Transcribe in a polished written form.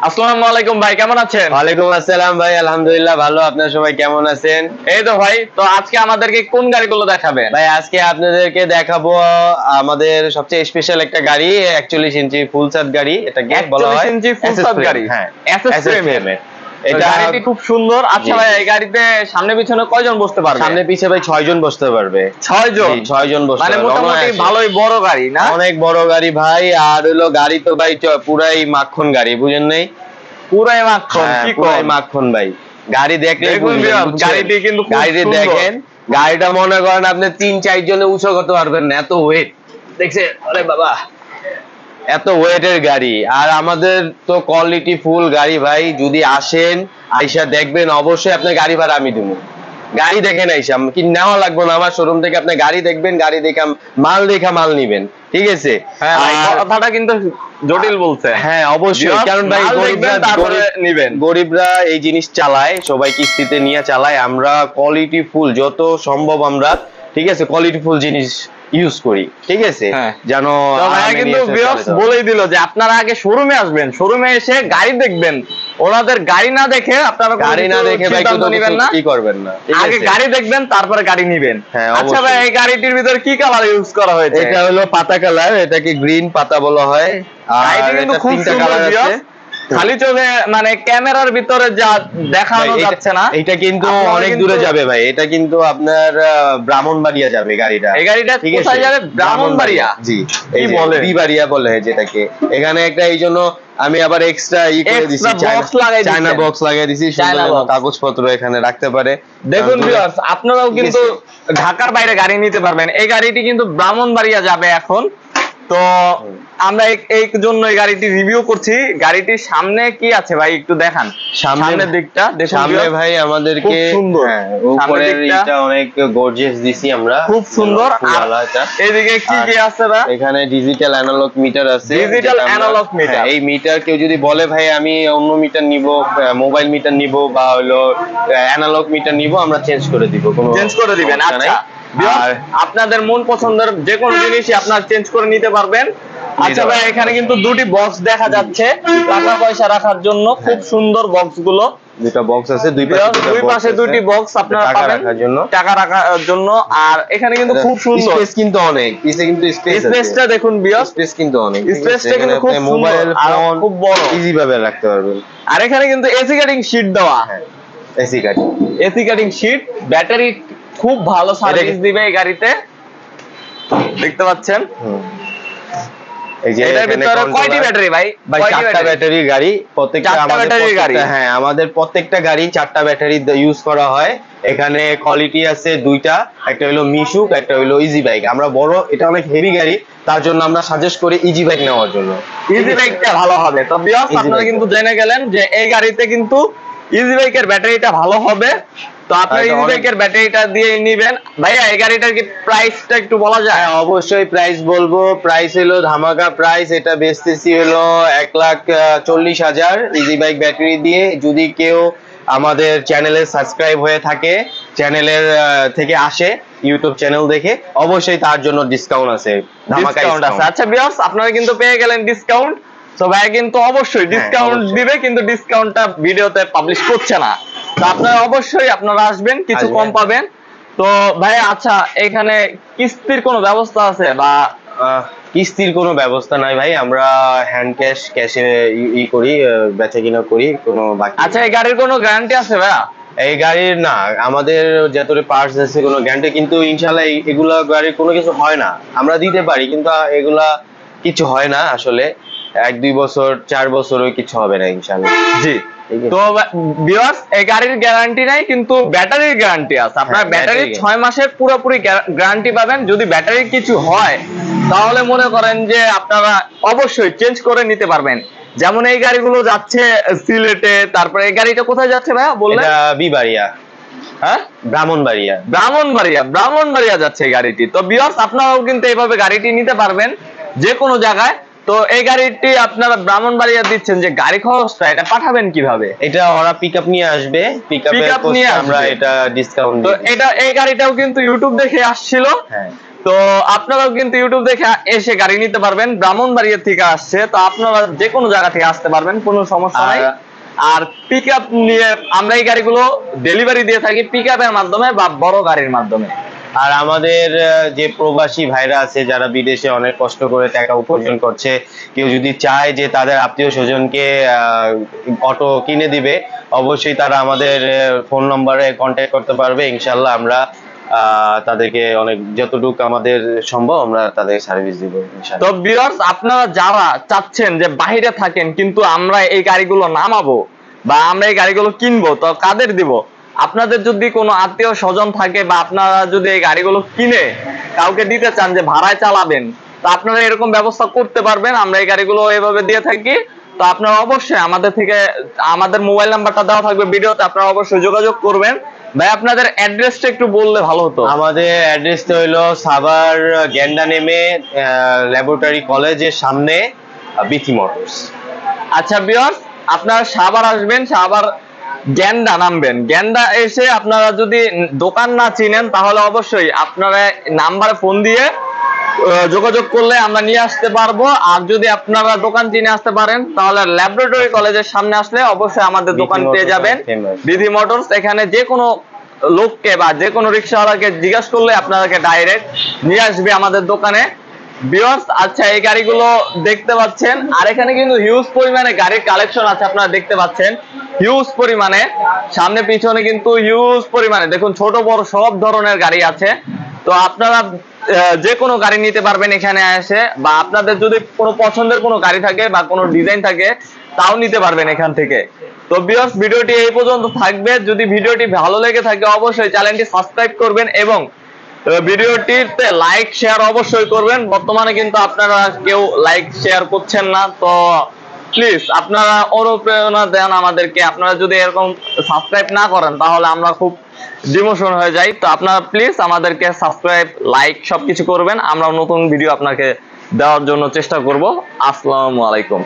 আসসালামু আলাইকুম ভাই, কেমন আছেন? ওয়ালাইকুম আসসালাম ভাই, আলহামদুলিল্লাহ ভালো। আপনারা সবাই কেমন আছেন? এই তো ভাই, তো আজকে আমাদেরকে কোন গাড়িগুলো দেখাবেন? ভাই আজকে আপনাদেরকে দেখাবো আমাদের সবচেয়ে স্পেশাল একটা গাড়ি, 41 ইঞ্চি ফুল সাত গাড়ি। এটাকে বলা হয় 41 ইঞ্চি ফুল সাত গাড়ি। হ্যাঁ, এসএস ফ্রেম। এটা গাড়িটি খুব সুন্দর। আচ্ছা ভাই, এই গাড়িতে সামনে পিছনে কয়জন বসতে পারবে? সামনে পিছে ভাই 6 জন বসতে পারবে। 6 জন? 6 জন বসতে মানে পারবে। মোটামুটি ভালোই বড় গাড়ি না? অনেক বড় গাড়ি ভাই। আর হলো গাড়ি তো ভাই পুরাই মাখন গাড়ি, বুঝেন নাই? পুরাই মাখন। কি পুরাই মাখন ভাই। গাড়ি দেখলে গাড়িটি কিন্তু গাড়িটি দেখেন, গাড়িটা মনে করেন আপনি 3-4 জনে উঁচু করতে পারবেন না, এত ওয়েট। দেখছেন? আরে বাবা, এত ওয়েটের গাড়ি। আর আমাদের তো কোয়ালিটি ফুল গাড়ি ভাই। যদি আসেন, আইসা দেখবেন, অবশ্যই আপনার গাড়ি ভাড়া আমি দেবো। গাড়ি দেখেন আইসা, কি নেওয়া লাগবে না আমার শোরুম থেকে। আপনি গাড়ি দেখবেন, গাড়ি দেখা মাল নিবেন, ঠিক আছে? হ্যাঁ, কথাটা কিন্তু জটিল বলছে। হ্যাঁ অবশ্যই, কারণ ভাই গরিবরা এই জিনিস চালায়, সবাই কিস্তিতে নিয়ে চালায়। আমরা কোয়ালিটি ফুল যত সম্ভব আমরা, ঠিক আছে, কোয়ালিটি ফুল জিনিস ইউজ করি, ঠিক আছে? জানো কিন্তু বলেই দিল যে আপনারা আগে শোরুমে আসবেন, শোরুমে এসে গাড়ি দেখবেন। ওনাদের গাড়ি না দেখে আপনারা গাড়ি না দেখে ভাই কি করবেন না, আগে গাড়ি দেখবেন তারপরে গাড়ি নেবেন। আচ্ছা ভাই, এই গাড়িটির ভিতর কি কালার ইউজ করা হয়েছে? এটা হলো পাতা কালার, এটাকে গ্রিন পাতা বলা হয়। আর এটা তিনটা কালার আছে। খালি চোখে মানে ক্যামেরার ভিতরে যা দেখানো যাচ্ছে না, এটা কিন্তু অনেক দূরে যাবে ভাই। এটা কিন্তু আপনার ব্রাহ্মণবাড়িয়া যাবে গাড়িটা। এই গাড়িটা কোথায় যাবে? ব্রাহ্মণবাড়িয়া। জি, কি বলে বিবাড়িয়া বলে যেটাকে। এখানে একটা এই জন্য আমি আবার এক্সট্রা করে দিছি, চায়না বক্স লাগিয়ে দিছি, সুন্দর কাগজপত্র এখানে রাখতে পারে। দেখুন ভিউয়ার্স, আপনারাও কিন্তু ঢাকার বাইরে গাড়ি নিতে পারবেন। এই গাড়িটি কিন্তু ব্রাহ্মণবাড়িয়া যাবে এখন। তো আমরা এই জন্য এই গাড়িটি রিভিউ করছি। গাড়িটির সামনে কি আছে ভাই একটু দেখান, সামনের দিকটা। সামনে ভাই আমাদেরকে উপরের এটা অনেক গর্জিয়াস দিছি আমরা, খুব সুন্দর। এদিকে কি কি আছে ভাই? এখানে ডিজিটাল অ্যানালগ মিটার আছে। Digital analogue meter. এই মিটার কেউ যদি বলে ভাই আমি অন্য মিটার নিব, মোবাইল মিটার নিব বা হলো অ্যানালগ মিটার নিব, আমরা চেঞ্জ করে দিব। চেঞ্জ করে দিবেন? আচ্ছা, আর আপনাদের মন পছন্দের যে কোনো জিনিসই আপনারা চেঞ্জ করে নিতে পারবেন। আচ্ছা ভাই, এখানে কিন্তু দুটি বক্স দেখা যাচ্ছে টাকা পয়সা রাখার জন্য। খুব সুন্দর বক্স গুলো। দুটো বক্স আছে, দুই পাশে দুটি বক্স আপনারা পাবেন টাকা রাখার জন্য। আর এখানে কিন্তু খুব সুন্দর স্পেস, কিন্তু অনেক পিছে কিন্তু স্পেসটা দেখুন বিয়াস, স্পেস কিন্তু অনেক, স্পেসটা কিন্তু খুব মোবাইল ফোন খুব বড় ইজি ভাবে রাখতে পারবেন। আর এখানে কিন্তু এসি কাটিং শীট দেওয়া। AC cutting sheet. ব্যাটারি খুব ভালো সার্ভিস দিবে এই গাড়িতে, দেখতে পাচ্ছেন। এটার ভিতরে কয়টি ব্যাটারি ভাই? চারটা ব্যাটারি গাড়ি। হ্যাঁ, আমাদের প্রত্যেকটা গাড়ি 4টা ব্যাটারি ইউজ করা হয়। এখানে কোয়ালিটি আছে দুইটা, একটা হলো মিশুক, একটা হলো ইজি বাইক। আমরা বড়, এটা অনেক হেভি গাড়ি, তার জন্য আমরা সাজেস্ট করি ইজি বাইক নেওয়ার জন্য। ইজি বাইকটা ভালো হবে। তো ভিউয়ার্স, আপনারা কিন্তু জেনে গেলেন যে এই গাড়িতে কিন্তু ইজি বাইকের ব্যাটারিটা ভালো হবে। তো আপনি ইজি বাইকের ব্যাটারিটা দিয়ে নেবেন। ভাইয়া, এই গাড়িটার কি প্রাইসটা একটু বলা যায়? অবশ্যই প্রাইস বলবো। প্রাইস হলো ধামাকা প্রাইস। এটা বেচতেছি হলো 1,40,000 ইজি বাইক ব্যাটারি দিয়ে। যদি কেউ আমাদের চ্যানেলে সাবস্ক্রাইব হয়ে থাকে, চ্যানেলের থেকে আসে, ইউটিউব চ্যানেল দেখে, অবশ্যই তার জন্য ডিসকাউন্ট আছে, ধামাকা ডিসকাউন্ট আছে। আচ্ছা ভিউয়ার্স, আপনারা কিন্তু পেয়ে গেলেন ডিসকাউন্ট। তো ভাই কিন্তু অবশ্যই ডিসকাউন্ট দিবে, কিন্তু ডিসকাউন্টটা ভিডিওতে পাবলিশ করছে না। তো আপনারা অবশ্যই আপনারা আসবেন, কিছু কম পাবেন। তো ভাই আচ্ছা, এখানে কিস্তির কোনো ব্যবস্থা আছে? বা কিস্তির কোনো ব্যবস্থা নাই ভাই, আমরা হ্যান্ড ক্যাশে করি, বেচা কিনা করি, কোনো বাকি। আচ্ছা, এই গাড়ির কোনো গ্যারান্টি আছে ভাইয়া? এই গাড়ির না, আমাদের যতটা পার্টস আছে কোনো গ্যারান্টি, কিন্তু ইনশাআল্লাহ এগুলা গাড়ির কোনো কিছু হয় না। আমরা দিতে পারি, কিন্তু এগুলা কিছু হয় না আসলে। 1-2 বছর 4 বছরও কিছু হবে না ইনশাআল্লাহ। জি। তো ভিউয়ার্স, এই গাড়ির গ্যারান্টি নাই, কিন্তু ব্যাটারির গ্যারান্টি আছে। আপনার ব্যাটারি 6 মাসের পুরোপুরি গ্যারান্টি পাবেন। যদি ব্যাটারির কিছু হয় তাহলে মনে করেন যে আপনারা অবশ্যই চেঞ্জ করে নিতে পারবেন। যেমন এই গাড়িগুলো যাচ্ছে সিলেটে, তারপরে এই গাড়িটা কোথায় যাচ্ছে ভাইয়া বললেন? এটা বিবাড়িয়া। হ্যাঁ, ব্রাহ্মণবাড়িয়া যাচ্ছে এই গাড়িটি। তো ভিউয়ার্স, আপনারাও কিন্তু এইভাবে গাড়িটি নিতে পারবেন যে কোনো জায়গায়। তো এই গাড়িটি আপনারা ব্রাহ্মণবাড়িয়া দিচ্ছেন, যে গাড়ি খরচটা এটা পাঠাবেন কিভাবে? এটা ওরা পিকআপ নিয়ে আসবে, পিকআপে আমরা এটা ডিসকাউন্ট। তো এটা এই গাড়িটাও কিন্তু ইউটিউব দেখে আসছিল। তো আপনারাও কিন্তু ইউটিউব দেখে এসে গাড়ি নিতে পারবেন। ব্রাহ্মণবাড়িয়া থেকে আসছে, তো আপনারা যে কোনো জায়গা থেকে আসতে পারবেন, কোনো সমস্যা নাই। আর পিকআপ নিয়ে আমরা এই গাড়িগুলো ডেলিভারি দিয়ে থাকি পিকআপের মাধ্যমে বা বড় গাড়ির মাধ্যমে। আর আমাদের যে প্রবাসী ভাইরা আছে যারা বিদেশে অনেক কষ্ট করে টাকা উপার্জন করছে, কেউ যদি চায় যে তাদের আত্মীয় স্বজনকে অটো কিনে দিবে, অবশ্যই তারা আমাদের ফোন নম্বরে কন্ট্যাক্ট করতে পারবে। ইনশাল্লাহ আমরা তাদেরকে অনেক যতটুকু আমাদের সম্ভব আমরা তাদের সার্ভিস দিব ইনশাআল্লাহ। তো ভিউয়ার্স, আপনারা যারা চাচ্ছেন যে বাইরে থাকেন কিন্তু আমরা এই গাড়িগুলো নামাবো বা আমরা এই গাড়িগুলো কিনবো, তো কাদের দিব? আপনাদের যদি কোনো আত্মীয় স্বজন থাকে বা আপনারা যদি এই গাড়িগুলো কিনে কাউকে দিতে চান যে ভাড়ায় চালাবেন, তো আপনারা এরকম ব্যবস্থা করতে পারবেন। আমরা এই গাড়িগুলো এভাবে দিয়ে থাকি। তো আপনারা অবশ্যই আমাদের মোবাইল নাম্বারটা দেওয়া থাকবে ভিডিওতে, আপনারা অবশ্যই যোগাযোগ করবেন। ভাই আপনাদের অ্যাড্রেসটা একটু বললে ভালো হতো। আমাদের অ্যাড্রেসটা হলো সাভার গেন্ডা নেমে ল্যাবরেটরি কলেজের সামনে বিথি মোটরস। আচ্ছা ভিউয়ার্স, আপনারা সাভার আসবেন, সাভার গেন্ডা নামবেন। গেন্ডা এসে আপনারা যদি দোকান না চিনেন তাহলে অবশ্যই আপনারা নাম্বারে ফোন দিয়ে যোগাযোগ করলে আমরা নিয়ে আসতে পারবো। আর যদি আপনারা দোকান চিনে আসতে পারেন তাহলে ল্যাবরেটরি কলেজের সামনে আসলে অবশ্যই আমাদের দোকান পেয়ে যাবেন, বিধি মোটরস। এখানে যে কোনো লোককে বা যে কোনো রিক্সাওয়ালাকে জিজ্ঞাসা করলে আপনাদেরকে ডাইরেক্ট নিয়ে আসবে আমাদের দোকানে। ভিউয়ার্স, আচ্ছা এই গাড়িগুলো দেখতে পাচ্ছেন, আর এখানে কিন্তু হিউজ পরিমাণে গাড়ির কালেকশন আছে, আপনারা দেখতে পাচ্ছেন হিউজ পরিমাণে। সামনে পিছনে কিন্তু হিউজ পরিমাণে দেখুন, ছোট বড় সব ধরনের গাড়ি আছে। তো আপনারা যে কোনো গাড়ি নিতে পারবেন এখানে এসে, বা আপনাদের যদি কোনো পছন্দের কোনো গাড়ি থাকে বা কোনো ডিজাইন থাকে তাও নিতে পারবেন এখান থেকে। তো ভিউয়ার্স, ভিডিওটি এই পর্যন্ত থাকবে। যদি ভিডিওটি ভালো লেগে থাকে অবশ্যই চ্যানেলটি সাবস্ক্রাইব করবেন এবং ভিডিওটিতে লাইক শেয়ার অবশ্যই করবেন। বর্তমানে কিন্তু আপনারা কেউ লাইক শেয়ার করছেন না, তো প্লিজ আপনারা অনুপ্রেরণা দেন আমাদেরকে। আপনারা যদি এরকম সাবস্ক্রাইব না করেন তাহলে আমরা খুব ডিমোশন হয়ে যাই। তো আপনারা প্লিজ আমাদেরকে সাবস্ক্রাইব লাইক সবকিছু করবেন, আমরা নতুন ভিডিও আপনাকে দেওয়ার জন্য চেষ্টা করব। আসসালামু আলাইকুম।